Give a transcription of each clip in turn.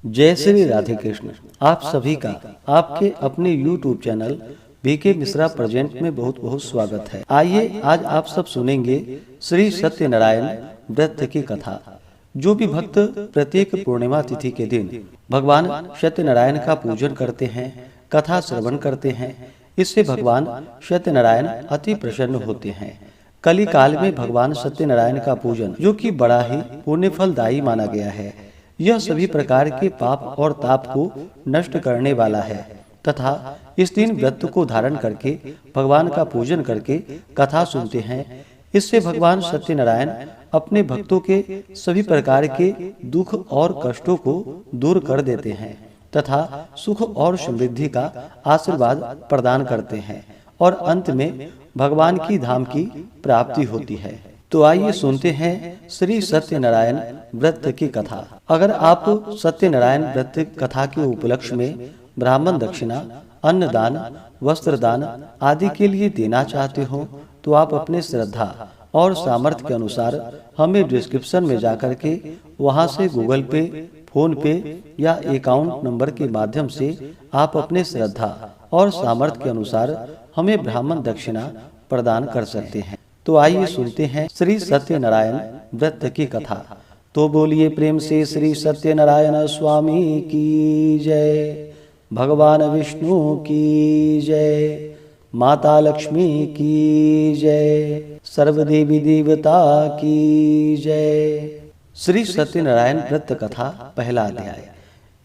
जय श्री राधे कृष्ण। आप सभी का आपके अपने YouTube channel BK Mishra present में बहुत बहुत स्वागत है। आइए आज आप सब सुनेंगे श्री सत्यनारायण व्रत की कथा। जो भी भक्त प्रत्येक पूर्णिमा तिथि के दिन भगवान सत्यनारायण का पूजन करते हैं, कथा श्रवण करते हैं, इससे भगवान सत्यनारायण अति प्रसन्न होते हैं। कली काल में भगवान सत्यनारायण का पूजन, जो कि बड़ा ही पुण्य फलदायी माना गया है, यह सभी प्रकार के पाप और ताप को नष्ट करने वाला है तथा इस दिन व्रत को धारण करके भगवान का पूजन करके कथा सुनते हैं, इससे भगवान सत्यनारायण अपने भक्तों के सभी प्रकार के दुख और कष्टों को दूर कर देते हैं तथा सुख और समृद्धि का आशीर्वाद प्रदान करते हैं और अंत में भगवान की धाम की प्राप्ति होती है। तो आइए सुनते हैं श्री सत्यनारायण व्रत की कथा। अगर आप सत्यनारायण व्रत कथा के उपलक्ष्य में ब्राह्मण दक्षिणा, अन्नदान, वस्त्रदान आदि के लिए देना चाहते हो तो आप अपने श्रद्धा और सामर्थ्य के अनुसार हमें डिस्क्रिप्शन में जाकर के वहां से गूगल पे, फोन पे या अकाउंट नंबर के माध्यम से आप अपने श्रद्धा और सामर्थ्य के अनुसार हमें ब्राह्मण दक्षिणा प्रदान कर सकते हैं। तो आइए सुनते हैं श्री सत्यनारायण व्रत की कथा। तो बोलिए प्रेम से श्री सत्यनारायण स्वामी की जय, भगवान विष्णु की जय, माता लक्ष्मी की जय, सर्वदेवी देवता की जय। श्री सत्यनारायण व्रत कथा पहला अध्याय।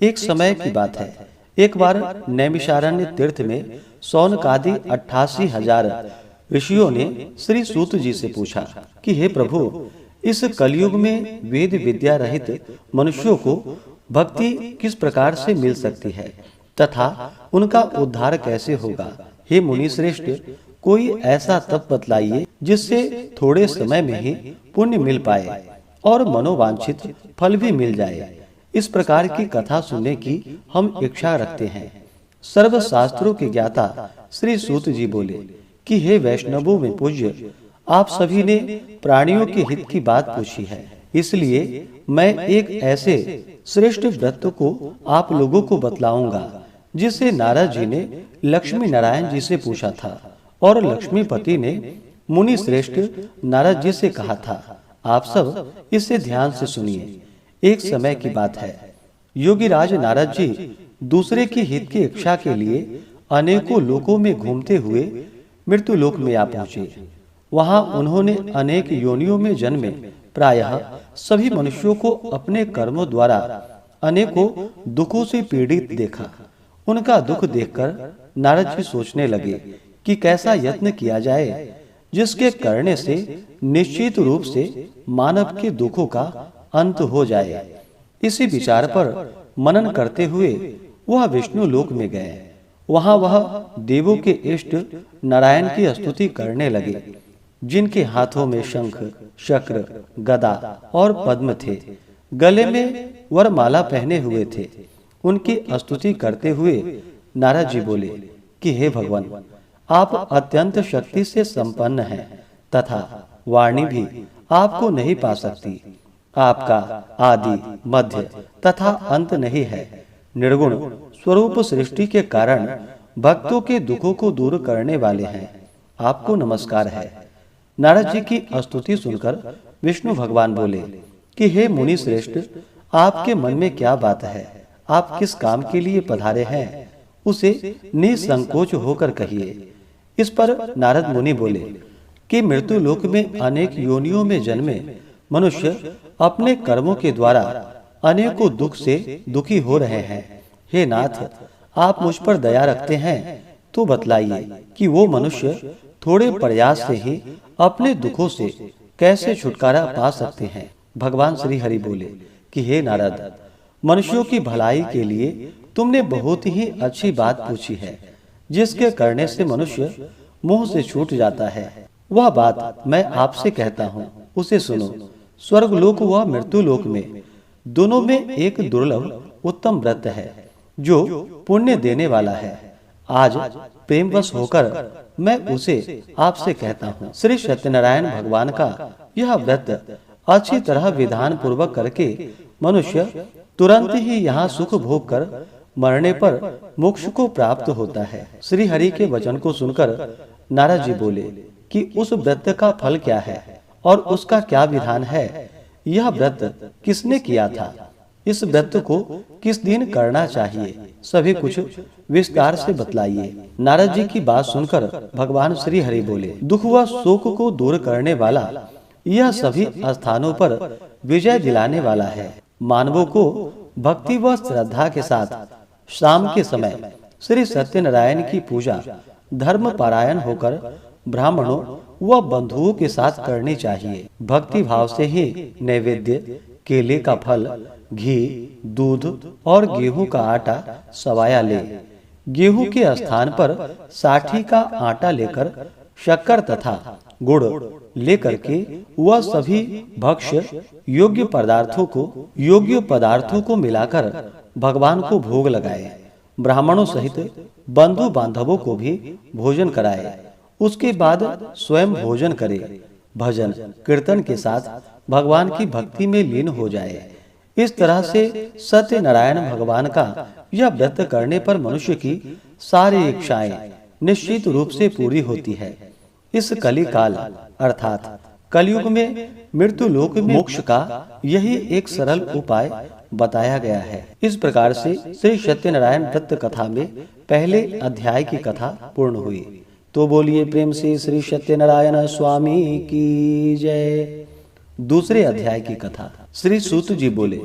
एक समय की बात है, एक बार नैमिषारण्य तीर्थ में सौनकादि 88,000 ऋषियों ने श्री सूत जी से पूछा कि हे प्रभु, इस कलयुग में वेद विद्या रहित मनुष्यों को भक्ति किस प्रकार से मिल सकती है तथा उनका उद्धार कैसे होगा। हे मुनि श्रेष्ठ, कोई ऐसा तप बतलाइए जिससे थोड़े समय में ही पुण्य मिल पाए और मनोवांछित फल भी मिल जाए। इस प्रकार की कथा सुनने की हम इच्छा रखते हैं। सर्व शास्त्रों के ज्ञाता श्री सूत जी बोले कि हे वैष्णवों में पूज्य, आप सभी ने प्राणियों के हित की बात पूछी है, इसलिए मैं एक ऐसे श्रेष्ठ व्रत को आप लोगों को बतलाऊंगा जिसे नारद जी ने लक्ष्मी नारायण जी से पूछा था और लक्ष्मीपति ने मुनि श्रेष्ठ नारद जी से कहा था। आप सब इसे ध्यान से सुनिए। एक समय की बात है, योगी राज नारद जी दूसरे की हित की इच्छा के लिए अनेकों लोकों में घूमते हुए मृत्यु लोक में आ पहुंचे। वहां उन्होंने अनेक योनियों में जन्मे प्रायः सभी मनुष्यों को अपने कर्मों द्वारा अनेकों दुखों से पीड़ित देखा। उनका दुख देखकर नारद जी सोचने लगे कि कैसा यत्न किया जाए जिसके करने से निश्चित रूप से मानव के दुखों का अंत हो जाए। इसी विचार पर मनन करते हुए वह विष्णु लोक में गए। वहां वह देवों के इष्ट नारायण की स्तुति करने लगे, जिनके हाथों में शंख, चक्र, गदा और पद्म थे, गले में वरमाला पहने हुए थे। उनकी स्तुति करते हुए नारद जी बोले कि हे भगवान, आप अत्यंत शक्ति से संपन्न हैं तथा वाणी भी आपको नहीं पा सकती। आपका आदि, मध्य तथा अंत नहीं है। निर्गुण स्वरूप सृष्टि के कारण भक्तों के दुखों को दूर करने वाले हैं। आपको नमस्कार है। नारद जी की स्तुति सुनकर विष्णु भगवान बोले कि हे मुनि श्रेष्ठ, आपके मन में क्या बात है? आप किस काम के लिए पधारे हैं, उसे निसंकोच होकर कहिए। इस पर नारद मुनि बोले कि मृत्यु लोक में अनेक योनियों में जन्मे मनुष्य अपने कर्मों के द्वारा अनेकों दुख से दुखी हो रहे हैं। हे नाथ, आप मुझ पर दया रखते हैं तो बतलाइए कि वो मनुष्य थोड़े प्रयास से ही अपने दुखों से कैसे छुटकारा पा सकते हैं। भगवान श्री हरि बोले कि हे नारद, मनुष्यों की भलाई के लिए तुमने बहुत ही अच्छी बात पूछी है, जिसके करने से मनुष्य मोह से छूट जाता है। वह बात मैं आपसे कहता हूँ, उसे सुनो। स्वर्ग लोक व मृत्यु लोक में दोनों में एक दुर्लभ उत्तम व्रत है जो पुण्य देने वाला है। आज प्रेमवश होकर मैं उसे आपसे कहता हूँ। श्री सत्यनारायण भगवान का यह व्रत अच्छी तरह विधान पूर्वक करके मनुष्य तुरंत ही यहाँ सुख भोग कर मरने पर मोक्ष को प्राप्त होता है। श्री हरि के वचन को सुनकर नारद जी बोले कि उस व्रत का फल क्या है और उसका क्या विधान है? यह व्रत किसने किया था? इस व्रत को किस दिन करना चाहिए? सभी कुछ विस्तार से बतलाइए। नारद जी की बात सुनकर भगवान श्री हरि बोले, दुख व शोक को दूर करने वाला यह सभी स्थानों पर विजय दिलाने वाला है। मानवों को भक्ति व श्रद्धा के साथ शाम के समय श्री सत्यनारायण की पूजा धर्म पारायण होकर ब्राह्मणों व बंधुओं के साथ करनी चाहिए। भक्ति भाव से ही नैवेद्य, केले का फल, घी, दूध और गेहूं का आटा सवाया ले। गेहूं के स्थान पर साठी का आटा लेकर शक्कर तथा गुड़ लेकर के वह सभी भक्ष्य योग्य पदार्थों को मिलाकर भगवान को भोग लगाए। ब्राह्मणों सहित बंधु बांधवों को भी भोजन कराए। उसके बाद स्वयं भोजन करे। भजन कीर्तन के साथ भगवान की भक्ति में लीन हो जाए। इस तरह से सत्यनारायण भगवान का यह व्रत करने पर मनुष्य की सारी इच्छाएं निश्चित रूप से पूरी होती है। इस कली काल अर्थात कलयुग में मृत्यु लोक में मोक्ष का यही एक सरल उपाय बताया गया है। इस प्रकार से श्री सत्यनारायण व्रत कथा में पहले अध्याय की कथा पूर्ण हुई। तो बोलिए प्रेम से श्री सत्यनारायण स्वामी की जय। दूसरे अध्याय की कथा। श्री सूत जी बोले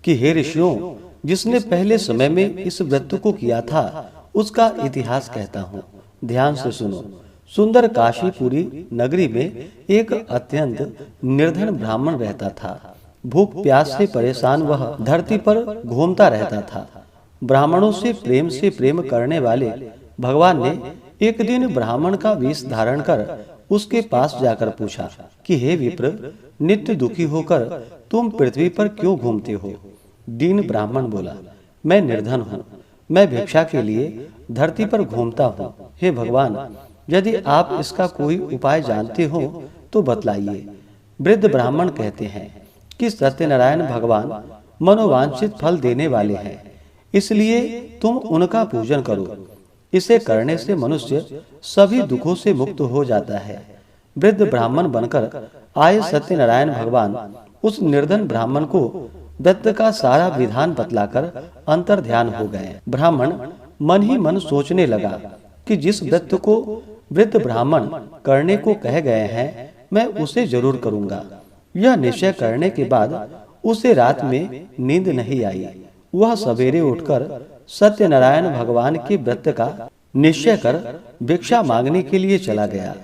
कि हे ऋषियों, जिसने पहले समय में इस व्रत को किया था उसका इतिहास कहता हूँ, ध्यान से सुनो। सुंदर काशीपुरी नगरी में एक अत्यंत निर्धन ब्राह्मण रहता था। भूख प्यास से परेशान वह धरती पर घूमता रहता था। ब्राह्मणों से प्रेम करने वाले भगवान ने एक दिन ब्राह्मण का वेश धारण कर उसके पास जाकर पूछा कि हे विप्र, नित्य दुखी होकर तुम पृथ्वी पर क्यों घूमते हो? दीन ब्राह्मण बोला, मैं निर्धन हूँ, मैं भिक्षा के लिए धरती पर घूमता हूँ। हे भगवान, यदि आप इसका कोई उपाय जानते हो तो बतलाइए। वृद्ध ब्राह्मण कहते हैं कि सत्यनारायण भगवान मनोवांछित फल देने वाले हैं, इसलिए तुम उनका पूजन करो। इसे करने से मनुष्य सभी दुखों से मुक्त हो जाता है। वृद्ध ब्राह्मण बनकर आए सत्यनारायण भगवान उस निर्धन ब्राह्मण को व्रत का सारा विधान बतलाकर अंतर ध्यान हो गए। ब्राह्मण मन ही मन सोचने लगा कि जिस व्रत को वृद्ध ब्राह्मण करने को कह गए हैं, मैं उसे जरूर करूंगा। यह निश्चय करने के बाद उसे रात में नींद नहीं आई। वह सवेरे उठकर सत्यनारायण भगवान के व्रत का निश्चय कर भिक्षा मांगने के लिए चला गया।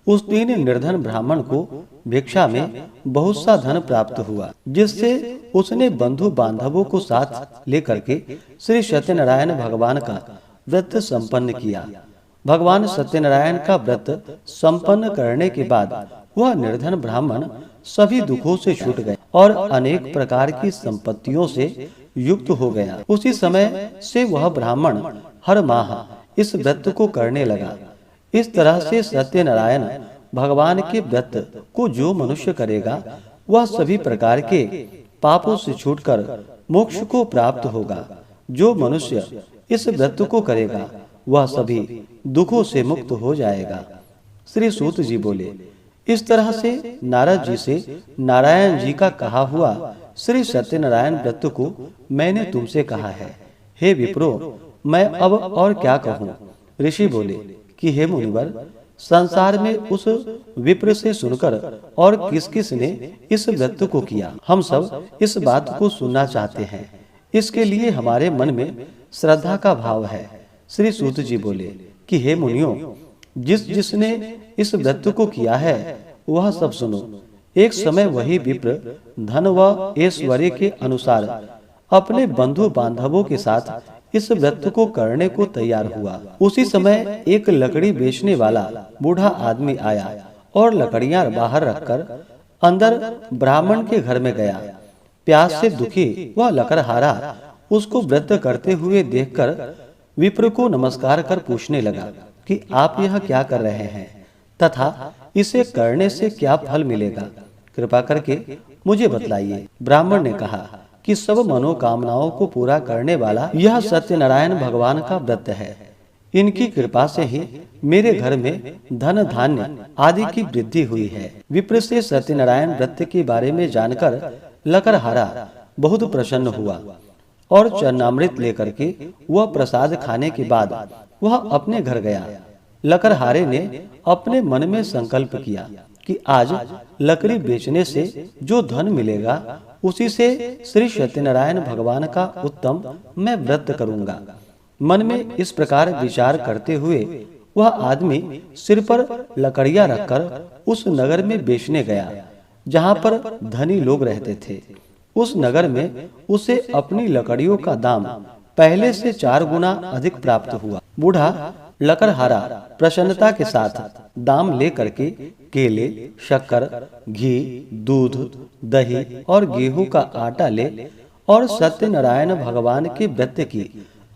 उस दिन निर्धन ब्राह्मण को भिक्षा में बहुत सा धन प्राप्त हुआ, जिससे उसने बंधु बांधवों को साथ लेकर के श्री सत्यनारायण भगवान का व्रत संपन्न किया। भगवान सत्यनारायण का व्रत संपन्न करने के बाद वह निर्धन ब्राह्मण सभी दुखों से छूट गया और अनेक प्रकार की संपत्तियों से युक्त हो गया। उसी समय से वह ब्राह्मण हर माह इस व्रत को करने लगा। इस तरह से सत्यनारायण भगवान के व्रत को जो मनुष्य करेगा वह सभी प्रकार के पापों से छूटकर मोक्ष को प्राप्त होगा। जो मनुष्य इस व्रत को करेगा वह सभी दुखों से मुक्त हो जाएगा। श्री सूत जी बोले, इस तरह से नारद जी से नारायण जी का कहा हुआ श्री सत्यनारायण व्रत को मैंने तुमसे कहा है। हे विप्रो, मैं अब और क्या कहूँ? ऋषि बोले कि हे मुनिवर, संसार में उस विप्र से सुनकर और किस किस ने इस व्रत को किया, हम सब इस बात को सुनना चाहते हैं। इसके लिए हमारे मन में श्रद्धा का भाव है। श्री सूत जी बोले कि हे मुनियों, जिसने इस व्रत को किया है वह सब सुनो। एक समय वही विप्र धन व ऐश्वर्य के अनुसार अपने बंधु बांधवों के साथ इस व्रत को करने को तैयार हुआ। उसी समय एक लकड़ी बेचने वाला बूढ़ा आदमी आया और लकड़ियां बाहर रखकर अंदर ब्राह्मण के घर में गया। प्यास से दुखी वह लकड़हारा उसको व्रत करते हुए देखकर विप्र को नमस्कार कर पूछने लगा कि आप यह क्या कर रहे हैं तथा इसे करने से क्या फल मिलेगा, कृपा करके मुझे बतलाइए। ब्राह्मण ने कहा कि सब मनोकामनाओं को पूरा करने वाला यह सत्यनारायण भगवान का व्रत है। इनकी कृपा से ही मेरे घर में धन धान्य आदि की वृद्धि हुई है। विप्र से सत्यनारायण व्रत के बारे में जानकर लकड़हारा बहुत प्रसन्न हुआ और चरणामृत लेकर के वह प्रसाद खाने के बाद वह अपने घर गया। लकड़हारे ने अपने मन में संकल्प किया कि आज लकड़ी बेचने से जो धन मिलेगा उसी से श्री सत्यनारायण भगवान का उत्तम मैं व्रत करूंगा। मन में इस प्रकार विचार करते हुए वह आदमी सिर पर लकड़ियां रखकर उस नगर में बेचने गया जहां पर धनी लोग रहते थे। उस नगर में उसे अपनी लकड़ियों का दाम पहले से 4 गुना अधिक प्राप्त हुआ। बूढ़ा लकड़हारा प्रसन्नता के साथ दाम ले करके केले, शक्कर, घी, दूध, दही और गेहूं का आटा ले और सत्यनारायण भगवान के व्रत की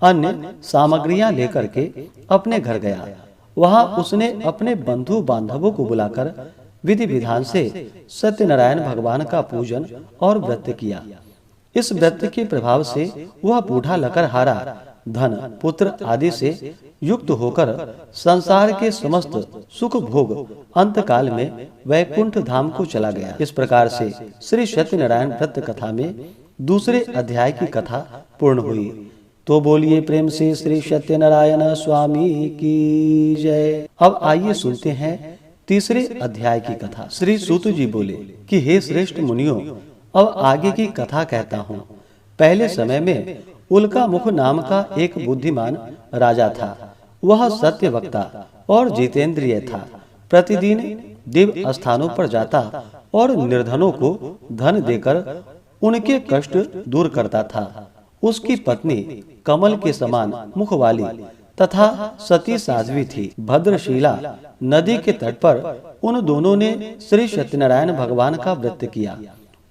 अन्य सामग्रियां लेकर के अपने घर गया। वहां उसने अपने बंधु बांधवों को बुलाकर विधि विधान से सत्यनारायण भगवान का पूजन और व्रत किया। इस व्रत के प्रभाव से वह बूढ़ा लकड़हारा धन, पुत्र आदि से युक्त होकर संसार के समस्त सुख भोग अंतकाल में वैकुंठ धाम को चला गया। इस प्रकार से श्री सत्यनारायण व्रत कथा में दूसरे अध्याय की कथा पूर्ण हुई। तो बोलिए प्रेम से श्री सत्यनारायण स्वामी की जय। अब आइए सुनते हैं तीसरे अध्याय की कथा। श्री सूत जी बोले कि हे श्रेष्ठ मुनियों, अब आगे की कथा कहता हूँ। पहले समय में उल्का मुख नाम का एक बुद्धिमान राजा था। वह सत्य वक्ता और जितेंद्रिय था। प्रतिदिन दिव्य स्थानों पर जाता और निर्धनों को धन देकर उनके कष्ट दूर करता था। उसकी पत्नी कमल के समान मुख वाली तथा सती साध्वी थी। भद्रशिला नदी के तट पर उन दोनों ने श्री सत्यनारायण भगवान का व्रत किया।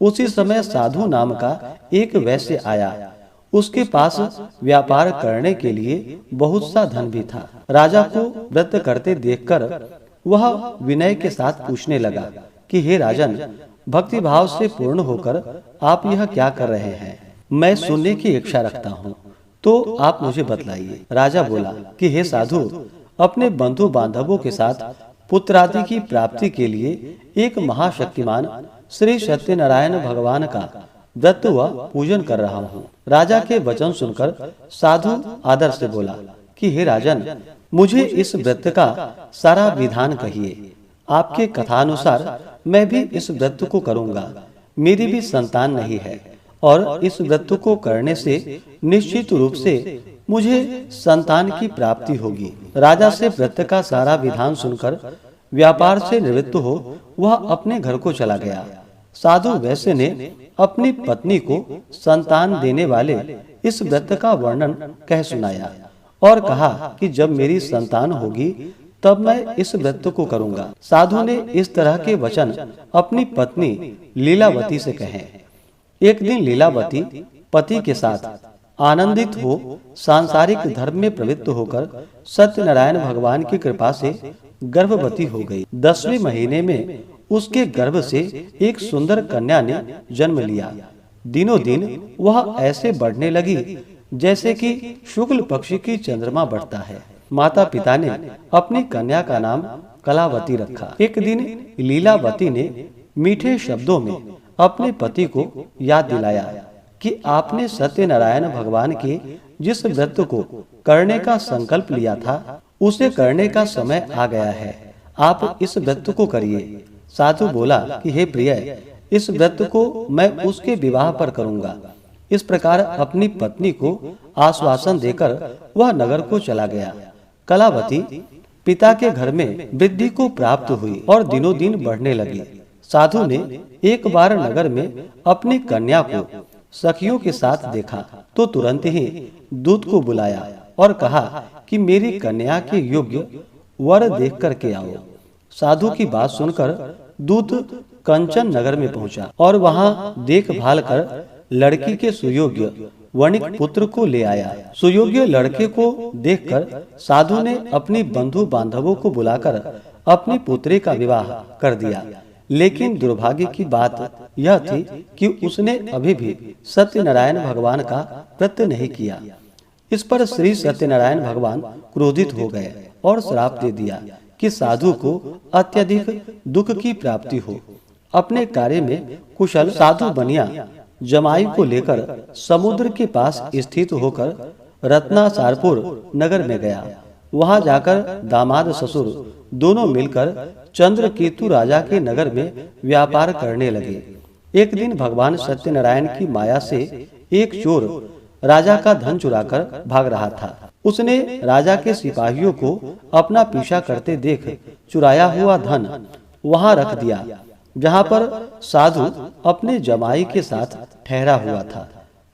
उसी समय साधु नाम का एक वैश्य आया। उसके पास व्यापार करने के लिए बहुत सा धन भी था। राजा को व्रत करते देखकर वह विनय के साथ पूछने लगा कि हे राजन, भक्ति भाव से पूर्ण होकर आप यह क्या कर रहे हैं? मैं सुनने की इच्छा रखता हूँ, तो आप मुझे बतलाइए। राजा बोला कि हे साधु, अपने बंधु बांधवों के साथ पुत्रादि की प्राप्ति के लिए एक महाशक्तिमान श्री सत्यनारायण भगवान का व्रत व पूजन कर रहा हूँ। राजा के वचन सुनकर साधु आदर से बोला कि हे राजन, मुझे इस व्रत का सारा विधान कहिए। आपके कथानुसार मैं भी इस व्रत को करूँगा। मेरी भी संतान नहीं है और इस व्रत को करने से निश्चित रूप से मुझे संतान की प्राप्ति होगी। राजा से व्रत का सारा विधान सुनकर व्यापार से निवृत्त हो वह अपने घर को चला गया। साधु वैश्य ने अपनी पत्नी को संतान देने वाले इस व्रत का वर्णन कह सुनाया और कहा कि जब मेरी संतान होगी तब मैं इस व्रत को करूंगा। साधु ने इस तरह के वचन अपनी पत्नी लीलावती से कहे। एक दिन लीलावती पति के साथ आनंदित हो सांसारिक धर्म में प्रवृत्त होकर सत्यनारायण भगवान की कृपा से गर्भवती हो गई। 10वें महीने में उसके गर्भ से एक सुंदर कन्या ने जन्म लिया। दिनों दिन वह ऐसे बढ़ने लगी जैसे कि शुक्ल पक्षी की चंद्रमा बढ़ता है। माता पिता ने अपनी कन्या का नाम कलावती रखा। एक दिन लीलावती ने मीठे शब्दों में अपने पति को याद दिलाया कि आपने सत्यनारायण भगवान के जिस व्रत को करने का संकल्प लिया था उसे करने का समय आ गया है। आप इस व्रत को करिए। साधु बोला कि हे प्रिय, इस व्रत को मैं उसके विवाह पर करूंगा। इस प्रकार अपनी पत्नी को आश्वासन देकर वह नगर को चला गया। कलावती पिता के घर में वृद्धि को प्राप्त हुई और दिनों दिन बढ़ने लगी। साधु ने एक बार नगर में अपनी कन्या को सखियों के साथ देखा तो तुरंत ही दूत को बुलाया और कहा कि मेरी कन्या के योग्य वर देख कर के आओ। साधु की बात सुनकर दूत कंचन नगर में पहुंचा और वहां देखभाल कर लड़की के सुयोग्य वणिक पुत्र को ले आया। सुयोग्य लड़के को देखकर साधु ने अपनी बंधु बांधवों को बुलाकर अपनी पुत्री का विवाह कर दिया। लेकिन दुर्भाग्य की बात यह थी कि उसने अभी भी सत्यनारायण भगवान का व्रत नहीं किया। इस पर श्री सत्यनारायण भगवान क्रोधित हो गए और श्राप दे दिया कि साधु को अत्यधिक दुख की प्राप्ति हो। अपने कार्य में कुशल साधु बनिया जमाई को लेकर समुद्र के पास स्थित होकर रत्नासारपुर नगर में गया। वहां जाकर दामाद ससुर दोनों मिलकर चंद्रकेतु राजा के नगर में व्यापार करने लगे। एक दिन भगवान सत्यनारायण की माया से एक चोर राजा का धन चुराकर भाग रहा था। उसने राजा के सिपाहियों को अपना पीछा करते देख चुराया हुआ धन वहां रख दिया जहां पर साधु अपने जमाई के साथ ठहरा हुआ था।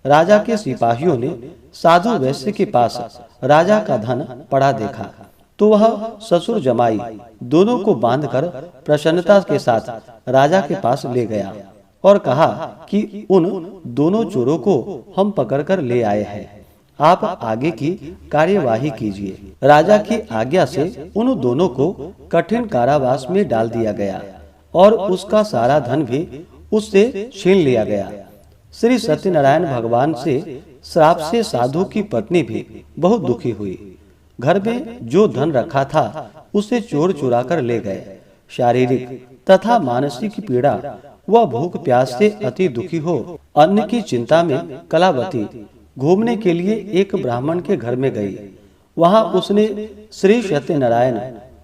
राजा के सिपाहियों ने साधु वैश्य के पास राजा का धन पड़ा देखा तो वह ससुर जमाई दोनों को बांधकर प्रसन्नता के साथ राजा के पास ले गया और कहा कि उन दोनों चोरों को हम पकड़कर ले आए हैं, आप आगे की कार्यवाही कीजिए। राजा की आज्ञा से उन दोनों को कठिन कारावास में डाल दिया गया और उसका सारा धन भी उससे छीन लिया गया। श्री सत्यनारायण भगवान से श्राप से साधु की पत्नी भी बहुत दुखी हुई। घर में जो धन रखा था उसे चोर चुरा कर ले गए। शारीरिक तथा मानसिक पीड़ा वह भूख प्यास से अति दुखी हो अन्न की चिंता में कलावती घूमने के लिए एक ब्राह्मण के घर में गई। वहां उसने श्री सत्यनारायण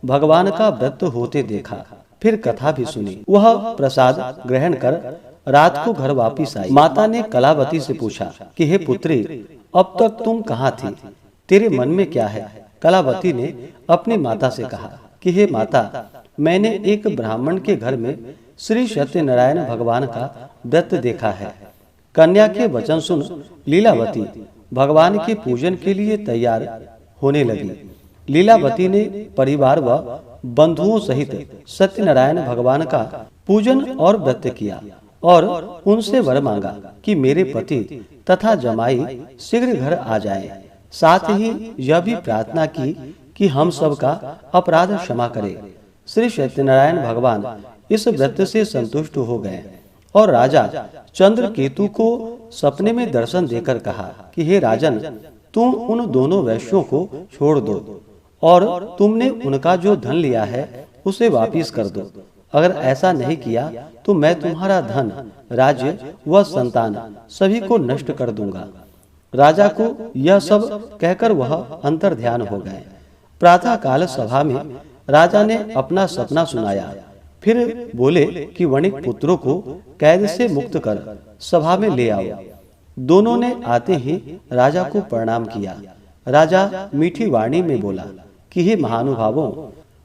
भगवान का व्रत होते देखा, फिर कथा भी सुनी। वह प्रसाद ग्रहण कर रात को घर वापिस आई। माता ने कलावती से पूछा कि हे पुत्री, अब तक तुम कहाँ थी, तेरे मन में क्या है? कलावती ने अपनी माता से कहा कि हे माता, मैंने एक ब्राह्मण के घर में श्री सत्यनारायण भगवान का व्रत देखा है। कन्या के वचन सुन लीलावती भगवान के पूजन के लिए तैयार होने लगी। लीलावती ने परिवार व बंधुओं सहित सत्यनारायण भगवान का पूजन और व्रत किया और उनसे वर मांगा कि मेरे पति तथा जमाई शीघ्र घर आ जाएं। साथ ही यह भी प्रार्थना की कि हम सब का अपराध क्षमा करे। श्री सत्यनारायण भगवान इस व्रत से संतुष्ट हो गए और राजा चंद्रकेतु को सपने में दर्शन देकर कहा कि हे राजन, तुम उन दोनों वैश्यों को छोड़ दो और तुमने उनका जो धन लिया है उसे वापिस कर दो। अगर ऐसा नहीं किया तो मैं तुम्हारा धन, राज्य व संतान सभी को नष्ट कर दूंगा। राजा को यह सब कहकर वह अंतर ध्यान हो गए। प्रातः काल सभा में राजा ने अपना सपना सुनाया, फिर बोले कि वणिक पुत्रों को कैद से मुक्त कर सभा में ले आओ। दोनों ने आते ही राजा को प्रणाम किया। राजा मीठी वाणी में बोला कि हे महानुभावों,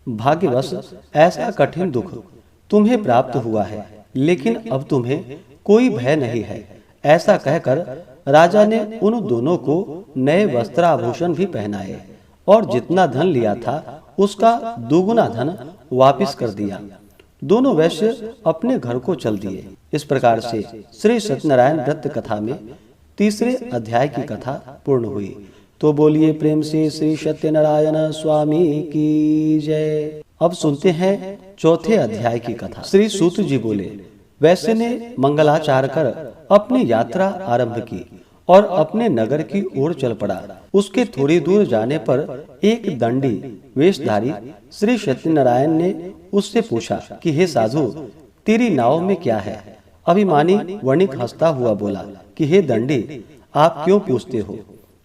भाग्यवश ऐसा कठिन दुख तुम्हें प्राप्त हुआ है, लेकिन अब तुम्हें कोई भय नहीं है। ऐसा कहकर राजा ने उन दोनों को नए वस्त्राभूषण भी पहनाए और जितना धन लिया था उसका दुगुना धन वापिस कर दिया। दोनों वैश्य अपने घर को चल दिए। इस प्रकार से श्री सत्यनारायण व्रत कथा में तीसरे अध्याय की कथा पूर्ण हुई। तो बोलिए प्रेम से श्री सत्यनारायण स्वामी की जय। अब सुनते हैं चौथे अध्याय की कथा। श्री सूत जी बोले, वैश्य ने मंगलाचार कर अपनी यात्रा आरंभ की और अपने नगर की ओर चल पड़ा। उसके थोड़ी दूर जाने पर एक दंडी वेशधारी श्री सत्यनारायण ने उससे पूछा कि हे साधु, तेरी नाव में क्या है? अभिमानी वणिक हंसता हुआ बोला कि हे दंडी, आप क्यों पूछते हो?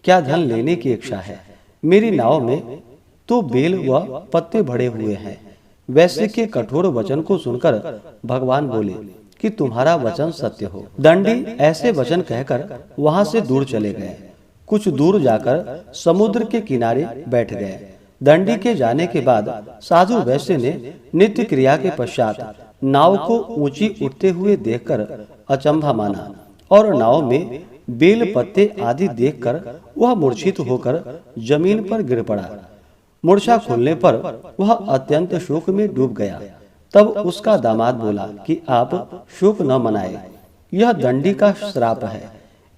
क्या धन लेने की इच्छा है? मेरी नाव में तो बेल व पत्ते भरे हुए हैं। वैश्य के कठोर वचन को सुनकर भगवान बोले कि तुम्हारा वचन सत्य हो। दंडी ऐसे वचन कहकर वहां से दूर चले गए। कुछ दूर जाकर समुद्र के किनारे बैठ गए। दंडी के जाने के बाद साधु वैश्य ने नित्य क्रिया के पश्चात नाव को ऊंची उठते हुए देखकर अचंभा माना और नाव में बेल पत्ते आदि देखकर वह मूर्छित होकर जमीन पर गिर पड़ा। मूर्छा खुलने पर वह अत्यंत शोक में डूब गया। तब उसका दामाद बोला कि आप शोक न मनाए, यह दंडी का श्राप है,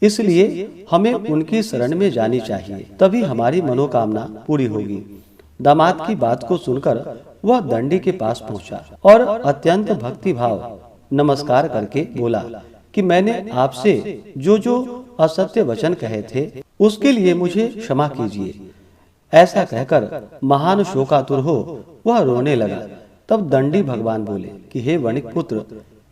इसलिए हमें उनकी शरण में जानी चाहिए, तभी हमारी मनोकामना पूरी होगी। दामाद की बात को सुनकर वह दंडी के पास पहुंचा और अत्यंत भक्ति भाव नमस्कार करके बोला कि मैंने आपसे जो जो असत्य वचन कहे थे उसके लिए मुझे क्षमा कीजिए। ऐसा कहकर महान शोकातुर हो वह रोने लगा। तब दंडी भगवान बोले कि हे वणिक पुत्र,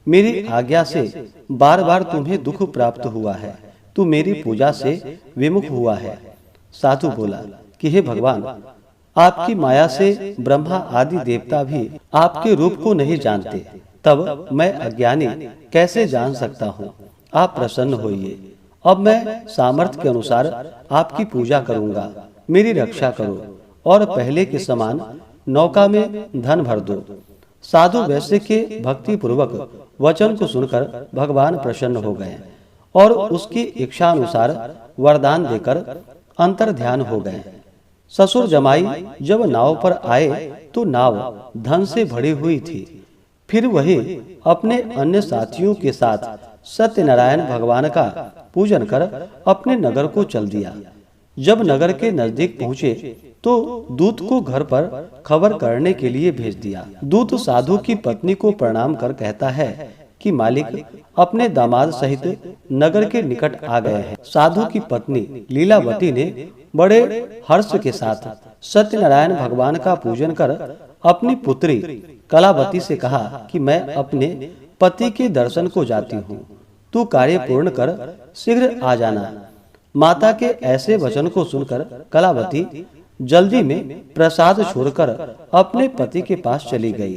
मेरी आज्ञा से बार बार तुम्हें दुख प्राप्त हुआ है, तू मेरी पूजा से विमुख हुआ है। साधु बोला कि हे भगवान, आपकी माया से ब्रह्मा आदि देवता भी आपके रूप को नहीं जानते, तब मैं अज्ञानी कैसे जान सकता हूँ। आप प्रसन्न होइए। अब मैं सामर्थ्य के अनुसार आपकी पूजा करूंगा, मेरी रक्षा करो और पहले के समान नौका में धन भर दो। साधु वैश्य के भक्ति पूर्वक वचन को सुनकर भगवान प्रसन्न हो गए और उसकी इच्छा अनुसार वरदान देकर अंतर ध्यान हो गए। ससुर जमाई जब नाव पर आए तो नाव धन से भरी हुई थी। फिर वही अपने अन्य साथियों के साथ सत्यनारायण भगवान का पूजन कर अपने नगर को चल दिया। जब नगर के नजदीक पहुँचे तो दूत को घर पर खबर करने के लिए भेज दिया। दूत साधु की पत्नी को प्रणाम कर कहता है कि मालिक अपने दामाद सहित नगर के निकट आ गए हैं। साधु की पत्नी लीलावती ने बड़े हर्ष के साथ सत्यनारायण भगवान का पूजन कर अपनी पुत्री कलावती से कहा कि मैं अपने पति के दर्शन को जाती हूँ, तू कार्य पूर्ण कर शीघ्र आ जाना। माता के ऐसे वचन को सुनकर कलावती जल्दी में प्रसाद छोड़कर अपने पति के पास चली गई।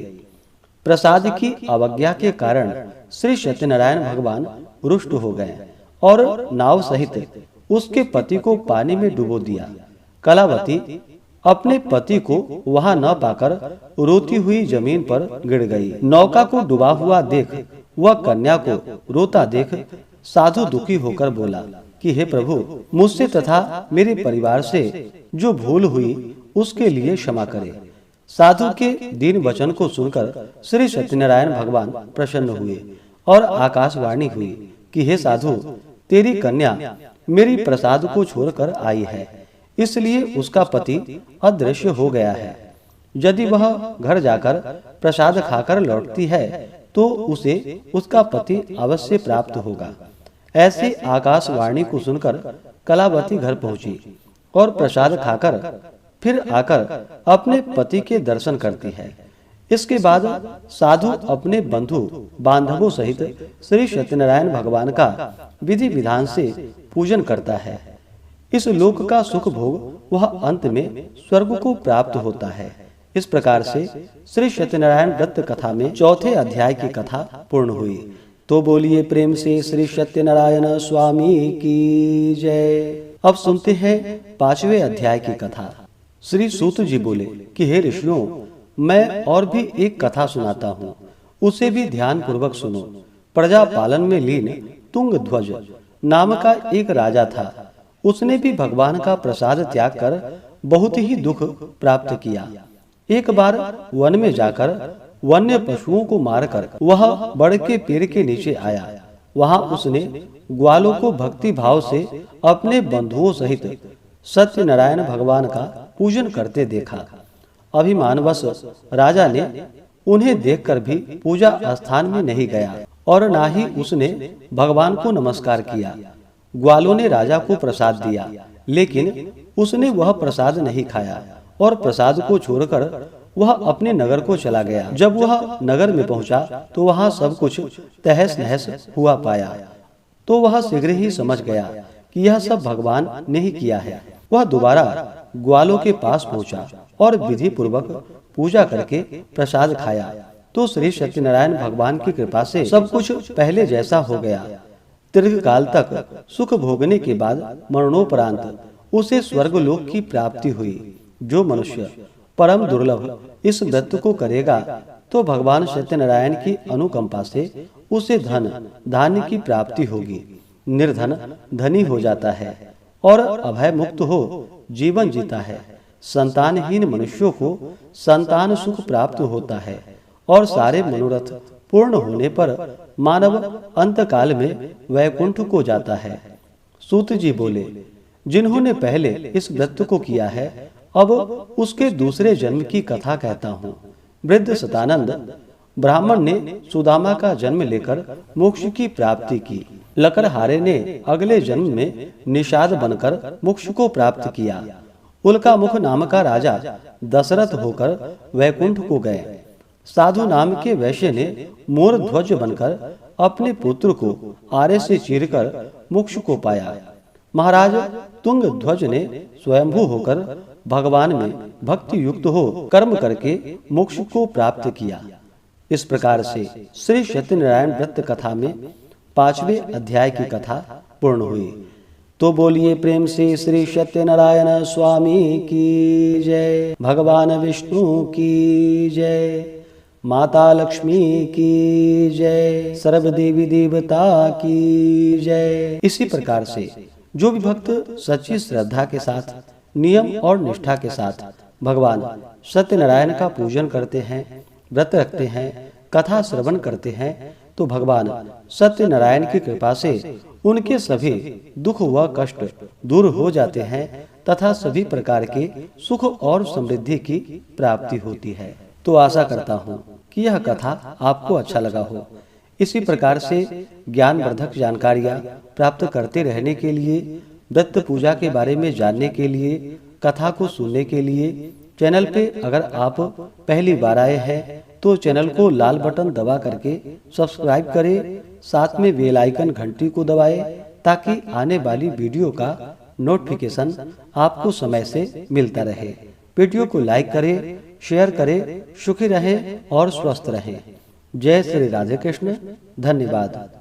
प्रसाद की अवज्ञा के कारण श्री सत्यनारायण भगवान रुष्ट हो गए और नाव सहित उसके पति को पानी में डुबो दिया। कलावती अपने पति को वहां न पाकर रोती हुई जमीन पर गिर गई। नौका को डूबा हुआ देख वह कन्या को रोता देख साधु दुखी होकर बोला कि हे प्रभु, मुझसे तथा मेरे परिवार से जो भूल हुई उसके लिए क्षमा करे। साधु के दीन वचन को सुनकर श्री सत्यनारायण भगवान प्रसन्न हुए और आकाशवाणी हुई कि हे साधु, तेरी कन्या मेरी प्रसाद को छोड़कर आई है, इसलिए उसका पति अदृश्य हो गया है। यदि वह घर जाकर प्रसाद खाकर लौटती है तो उसे उसका पति अवश्य प्राप्त होगा। ऐसी आकाशवाणी को सुनकर कलावती घर पहुंची और प्रसाद खाकर फिर आकर अपने पति के दर्शन करती है। इसके बाद साधु अपने बंधु बांधवों सहित श्री सत्यनारायण भगवान का विधि विधान से पूजन करता है। इस लोक का सुख भोग वह अंत में स्वर्ग को प्राप्त होता है। इस प्रकार से श्री सत्यनारायण दत्त कथा में चौथे अध्याय की कथा पूर्ण हुई। तो बोलिए प्रेम से श्री सत्यनारायण स्वामी की जय। अब सुनते हैं पांचवें अध्याय की कथा। श्री सूत जी बोले कि हे ऋषियों, मैं और भी एक कथा सुनाता हूँ, उसे भी ध्यान पूर्वक सुनो। प्रजा पालन में लीन तुंगध्वज नाम का एक राजा था। उसने भी भगवान का प्रसाद त्याग कर बहुत ही दुख प्राप्त किया। एक बार वन में जाकर वन्य पशुओं को मारकर वह बड़ के पेड़ के नीचे आया। वहां उसने ग्वालों को भक्ति भाव से अपने बंधुओं सहित सत्यनारायण भगवान का पूजन करते देखा। अभिमानवश राजा ने उन्हें देखकर भी पूजा स्थान में नहीं गया और ना ही उसने भगवान को नमस्कार किया। ग्वालों ने राजा को प्रसाद दिया, लेकिन उसने वह प्रसाद नहीं खाया और प्रसाद को छोड़कर वह अपने नगर को चला गया। जब वह नगर में पहुंचा तो वहां सब कुछ तहस नहस हुआ पाया, तो वह शीघ्र ही समझ गया कि यह सब भगवान ने ही किया है। वह दोबारा ग्वालों के पास पहुंचा और विधि पूर्वक पूजा करके प्रसाद खाया, तो श्री सत्यनारायण भगवान की कृपा से सब कुछ पहले जैसा हो गया। दीर्घ काल तक सुख भोगने के बाद मरणोपरांत उसे स्वर्गलोक की प्राप्ति हुई। जो मनुष्य परम दुर्लभ इस व्रत को करेगा तो भगवान सत्यनारायण की अनुकंपा से उसे धन धान्य की प्राप्ति होगी। निर्धन धनी हो जाता है और अभय मुक्त हो जीवन जीता है। संतानहीन मनुष्यों को संतान सुख प्राप्त होता है और सारे मनोरथ पूर्ण होने पर मानव अंतकाल में वैकुंठ को जाता है। सूत जी बोले, जिन्होंने पहले इस व्रत को किया है अब उसके दूसरे जन्म की कथा कहता हूँ। वृद्ध सतानंद ब्राह्मण ने सुदामा का जन्म लेकर मोक्ष की प्राप्ति की। लकड़हारे ने अगले जन्म में निषाद बनकर मोक्ष को प्राप्त किया। उल्कामुख नाम का राजा दशरथ होकर वैकुंठ को गए। साधु नाम के वैश्य ने मोर ध्वज बनकर अपने पुत्र को आरे से चीरकर मोक्ष को पाया। महाराज तुंग ध्वज ने स्वयंभू होकर भगवान में भक्ति युक्त हो कर्म करके मोक्ष को प्राप्त किया। इस प्रकार से श्री सत्यनारायण व्रत कथा में 5वें अध्याय की कथा पूर्ण हुई। तो बोलिए प्रेम से श्री सत्यनारायण स्वामी की जय, भगवान विष्णु की जय, माता लक्ष्मी की जय, सर्व देवी देवता की जय। इसी प्रकार से जो भी भक्त सच्ची श्रद्धा के साथ नियम और निष्ठा के साथ भगवान सत्यनारायण का पूजन करते हैं, व्रत रखते हैं, कथा श्रवण करते हैं, तो भगवान सत्यनारायण की कृपा से उनके सभी दुख व कष्ट दूर हो जाते हैं तथा सभी प्रकार के सुख और समृद्धि की प्राप्ति होती है। तो आशा करता हूँ कि यह कथा आपको अच्छा लगा हो। इसी प्रकार से ज्ञानवर्धक जानकारियाँ प्राप्त करते रहने के लिए, व्रत पूजा के बारे में जानने के लिए, कथा को सुनने के लिए चैनल पे अगर आप पहली बार आए हैं तो चैनल को लाल बटन दबा करके सब्सक्राइब करें, साथ में बेल आइकन घंटी को दबाएं ताकि आने वाली वीडियो का नोटिफिकेशन आपको समय से मिलता रहे। वीडियो को लाइक करें, शेयर करें। सुखी रहें और स्वस्थ रहें। जय श्री राधे कृष्ण। धन्यवाद।